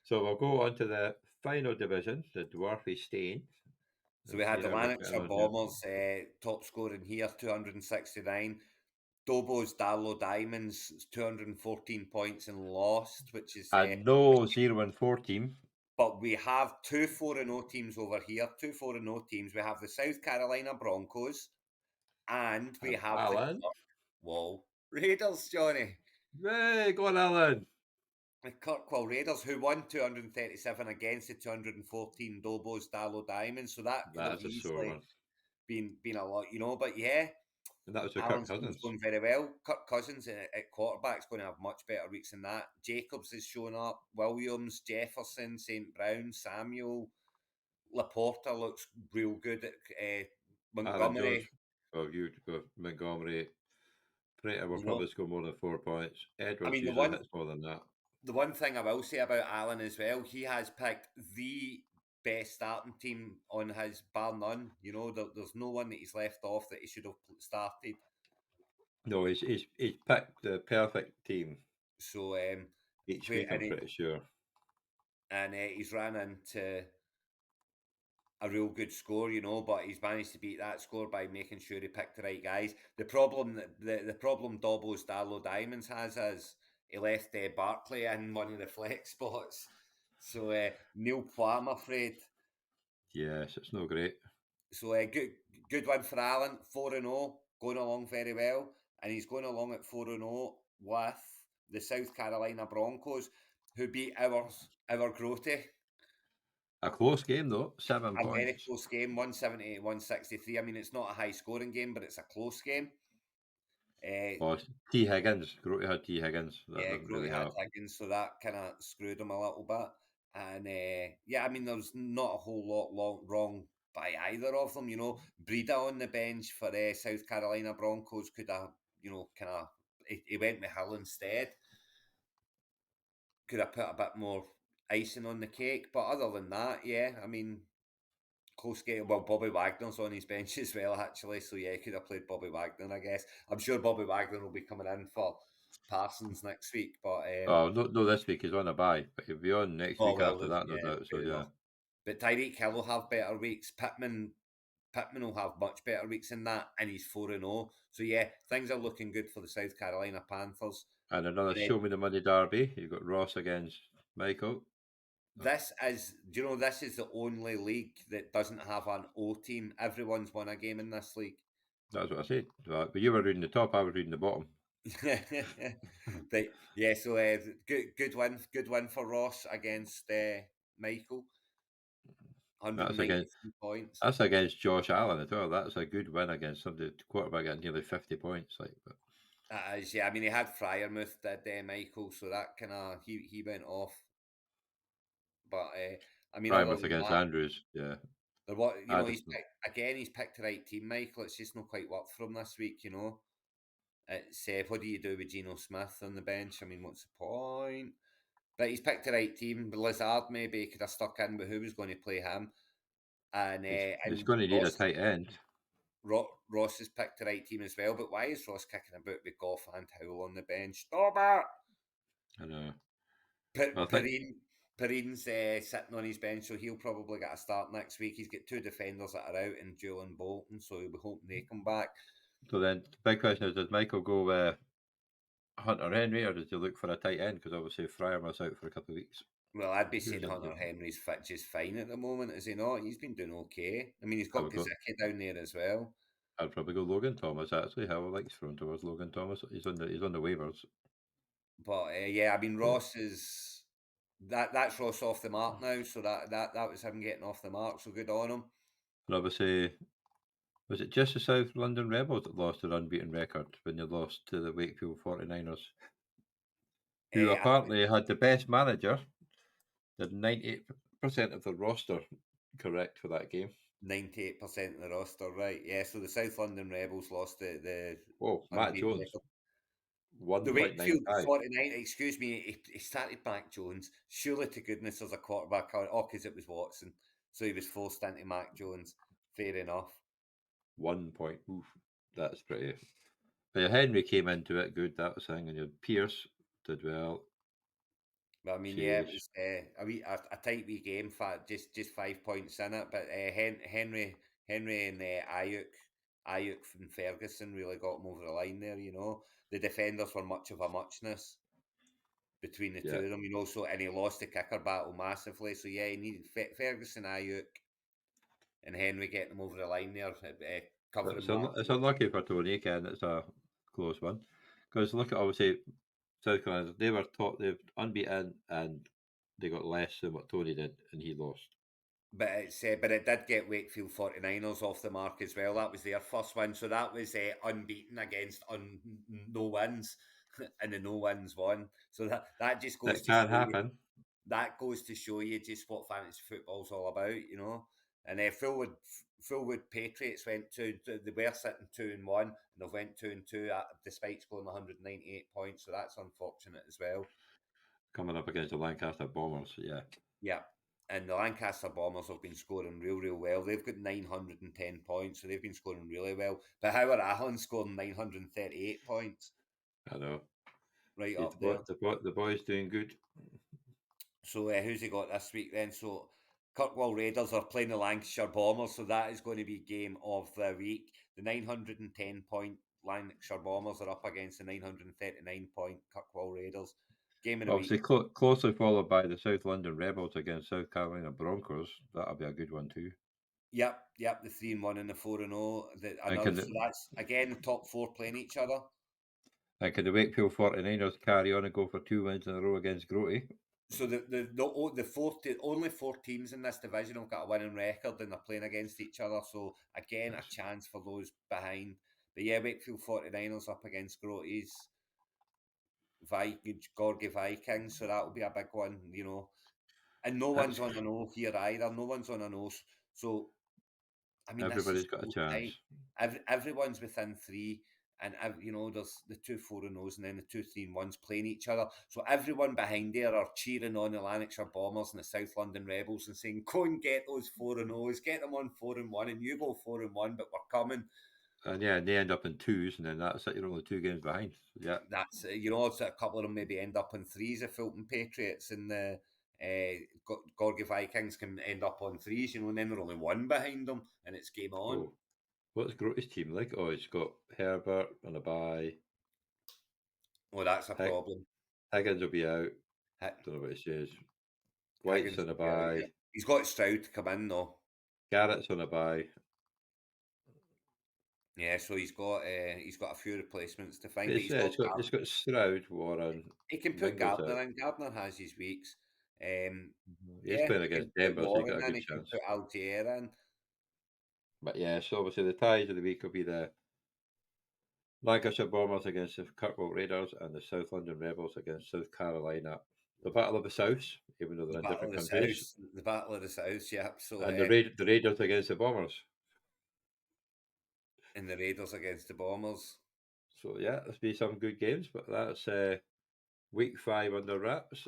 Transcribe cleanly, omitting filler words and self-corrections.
So we'll go on to the final division, the Dwarfie Stane. So we had the Lanarkshire Bombers, top scorer in here, 269. Dobos Darlow Diamonds, 214 points and lost, which is... And no 0-4 team. But we have two 4-0 teams over here, two 4-0 teams. We have the South Carolina Broncos, and we have Alan. the Kirkwall Raiders, Johnny. Hey, go on, Alan. The Kirkwall Raiders, who won 237 against the 214 Dobos Darlow Diamonds. So that could have That's a sore easily one. been a lot, But yeah, And that was with Kirk Alan's team's Cousins. going very well. Kirk Cousins at quarterback's going to have much better weeks than that. Jacobs is showing up. Williams, Jefferson, St. Brown, Samuel, Laporta looks real good at Montgomery. Montgomery. Prater will probably score more than 4 points. Edwards the usually hits more than that. The one thing I will say about Alan as well, he has picked the best starting team on his, bar none. There's no one that he's left off that he should have started. No, he's picked the perfect team. So each week, I'm pretty sure. And he's ran into a real good score, but he's managed to beat that score by making sure he picked the right guys. The problem the problem Dobbo's Darlow Diamonds has is he left Barkley in one of the flex spots. So Neil Poir, I'm afraid. Yes, it's no great. So good one for Alan, 4-0, going along very well. And he's going along at 4-0 with the South Carolina Broncos, who beat our Grotty. A close game, though. 7 points. A very close game, 178-163. I mean, it's not a high-scoring game, but it's a close game. T. Higgins. Grotty had T. Higgins. Grotty had Higgins, so that kind of screwed him a little bit. And, I mean, there's not a whole lot wrong by either of them, Breida on the bench for South Carolina Broncos could have, he went with Hill instead. Could have put a bit more icing on the cake, but other than that, I mean, close game. Well, Bobby Wagner's on his bench as well, actually. So could have played Bobby Wagner, I guess. I'm sure Bobby Wagner will be coming in for Parsons next week, but no, this week he's on a bye, but he'll be on next week after that, no doubt. So enough. But Tyreek Hill will have better weeks. Pittman will have much better weeks than that, and he's 4-0. So things are looking good for the South Carolina Panthers. And another show me the money derby. You've got Ross against Michael. This is the only league that doesn't have an O team. Everyone's won a game in this league. That's what I said. But you were reading the top, I was reading the bottom. But so good win for Ross against Michael. 193 points. That's against Josh Allen as well. That's a good win against somebody quarterback getting nearly 50 points. But that is, I mean, he had Freiermuth, did Michael, so that kind of he went off. But I mean, Freiermuth against Andrews, yeah. He's picked the right team, Michael. It's just not quite worked for him this week, It's what do you do with Geno Smith on the bench? I mean, what's the point? But he's picked the right team. Lazard maybe could have stuck in, but who was going to play him? And he's going to need a tight end. Ross has picked the right team as well, but why is Ross kicking about with Goff and Howell on the bench? Stop it! I know. Perrine's sitting on his bench, so he'll probably get a start next week. He's got two defenders that are out in Jewel and Bolton, so he'll be hoping they come back. So then, the big question is, does Michael go with Hunter Henry, or does he look for a tight end? Because obviously Freiermuth's out for a couple of weeks. Well, I'd be saying Hunter Henry's fit just fine at the moment, is he not? He's been doing okay. I mean, he's got Gesicki down there as well. I'd probably go Logan Thomas, actually. Howell likes throwing towards Logan Thomas. He's on the waivers. But I mean, Ross is that's Ross off the mark now. So that was him getting off the mark. So good on him. And obviously, was it just the South London Rebels that lost their unbeaten record when they lost to the Wakefield 49ers? Who apparently had the best manager, did 98% of the roster correct for that game. 98% of the roster, right? Yeah, so the South London Rebels lost the Matt Jones. The Wakefield 49, excuse me, he started Mac Jones. Surely to goodness there's a quarterback on. Oh, because it was Watson. So he was forced into Mac Jones. Fair enough. 1 point. Oof, that's pretty. But Henry came into it good, that was thing. And your Pierce did well. But I mean, yeah, it Jeez. was a tight wee game, just 5 points in it. But Henry and Ayuk and Ferguson really got him over the line there. The defenders were much of a muchness between the two Yeah. of them. So and he lost the kicker battle massively. So yeah, he needed Ferguson, Ayuk, and Henry getting them over the line there, covering marks. It's unlucky for Tony, Ken. It's a close one. Because look at, obviously, South Carolina, they're unbeaten, and they got less than what Tony did, and he lost. But it did get Wakefield 49ers off the mark as well. That was their first win, so that was unbeaten against no wins, and the no wins won. So that just goes It to can show you. happen. That goes to show you just what fantasy football's all about. And Fullwood Patriots they were sitting 2-1, and they went 2-2 despite scoring 198 points. So that's unfortunate as well. Coming up against the Lancaster Bombers, yeah. Yeah. And the Lancaster Bombers have been scoring real well. They've got 910 points, so they've been scoring really well. But how are Allen scoring 938 points? I know. Right See, up there. the boy's doing good. So who's he got this week then? So Kirkwall Raiders are playing the Lancashire Bombers, so that is going to be game of the week. The 910-point Lancashire Bombers are up against the 939-point Kirkwall Raiders. Game of the week. Obviously, closely followed by the South London Rebels against South Carolina Broncos. That'll be a good one too. Yep, the 3-1 and the 4-0. And Another, so that's again the top four playing each other. can the Wakefield 49ers carry on and go for 2 wins in a row against Grote? So only four teams in this division have got a winning record and they're playing against each other. So again, a chance for those behind. But yeah, Wakefield 49ers up against Grote's Gorgie Vikings. So that'll be a big one. And no That's one's on an O here either. No one's on an O. So I mean, this is everybody's got a so chance. tight. Everyone's within three, and there's the 2 4-0s and then the 2 3-1s playing each other. So everyone behind there are cheering on the Lanarkshire Bombers and the South London Rebels and saying, "Go and get those 4-0s, get them on 4-1, and you go 4-1, but we're coming." And yeah, they end up in 2s, and then that's it. You're only 2 games behind. Yeah. That's it's a couple of them maybe end up in threes if Fulton Patriots and the Gorgie Vikings can end up on threes, and then they're only one behind them, and it's game on. Oh, what's Grote's team like? Oh, he's got Herbert on a bye. Oh, that's a problem. Higgins will be out. Don't know what he says. White's Higgins on a will be out, bye. yeah. He's got Stroud to come in though. Garrett's on a bye. Yeah, so he's got a few replacements to find, but It's, he's got it's got Stroud, Warren, he can put Mingle's out. Gardner in. Gardner has his weeks. He's Yeah, playing he can against put Denver, so he Warren got a in. good He can chance. put Algier in. But yeah, so obviously the ties of the week will be the Lancashire Bombers against the Kirkwall Raiders and the South London Rebels against South Carolina. The Battle of the South, even though The they're in Battle different of the countries. South. The Battle of the South. Yeah. So And the Raiders against the Bombers. and the Raiders against the Bombers. So yeah, there'll be some good games, but that's week 5 under wraps.